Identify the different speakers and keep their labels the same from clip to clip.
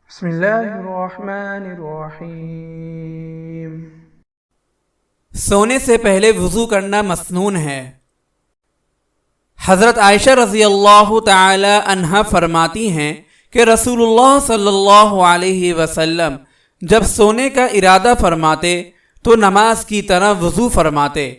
Speaker 1: بسم اللہ الرحمن الرحیم۔
Speaker 2: سونے سے پہلے وضو کرنا مسنون ہے۔ حضرت عائشہ رضی اللہ تعالی عنہا فرماتی ہیں کہ رسول اللہ صلی اللہ علیہ وسلم جب سونے کا ارادہ فرماتے تو نماز کی طرح وضو فرماتے۔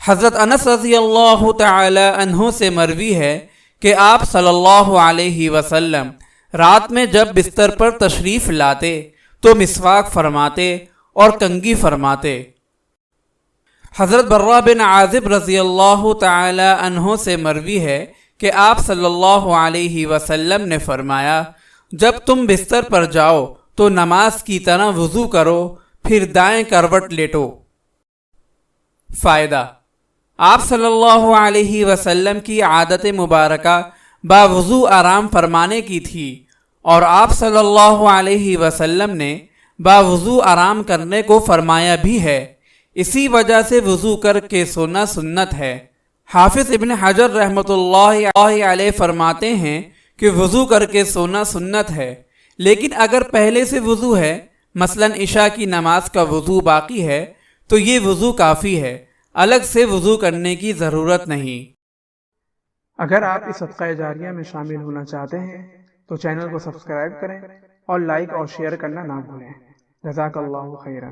Speaker 2: حضرت انس رضی اللہ تعالی عنہ سے مروی ہے کہ آپ صلی اللہ علیہ وسلم رات میں جب بستر پر تشریف لاتے تو مسواک فرماتے اور کنگھی فرماتے۔ حضرت برہ بن عازب رضی اللہ تعالی عنہ سے مروی ہے کہ آپ صلی اللہ علیہ وسلم نے فرمایا، جب تم بستر پر جاؤ تو نماز کی طرح وضو کرو، پھر دائیں کروٹ لیٹو۔ فائدہ: آپ صلی اللہ علیہ وسلم کی عادت مبارکہ باوضو آرام فرمانے کی تھی، اور آپ صلی اللہ علیہ وسلم نے باوضو آرام کرنے کو فرمایا بھی ہے، اسی وجہ سے وضو کر کے سونا سنت ہے۔ حافظ ابن حجر رحمۃ اللہ علیہ فرماتے ہیں کہ وضو کر کے سونا سنت ہے، لیکن اگر پہلے سے وضو ہے، مثلا عشاء کی نماز کا وضو باقی ہے، تو یہ وضو کافی ہے، الگ سے وضو کرنے کی ضرورت نہیں۔
Speaker 1: اگر آپ اس صدقہ جاریہ میں شامل ہونا چاہتے ہیں تو چینل کو سبسکرائب کریں اور لائک اور شیئر کرنا نہ بھولیں۔ جزاک اللہ خیرا۔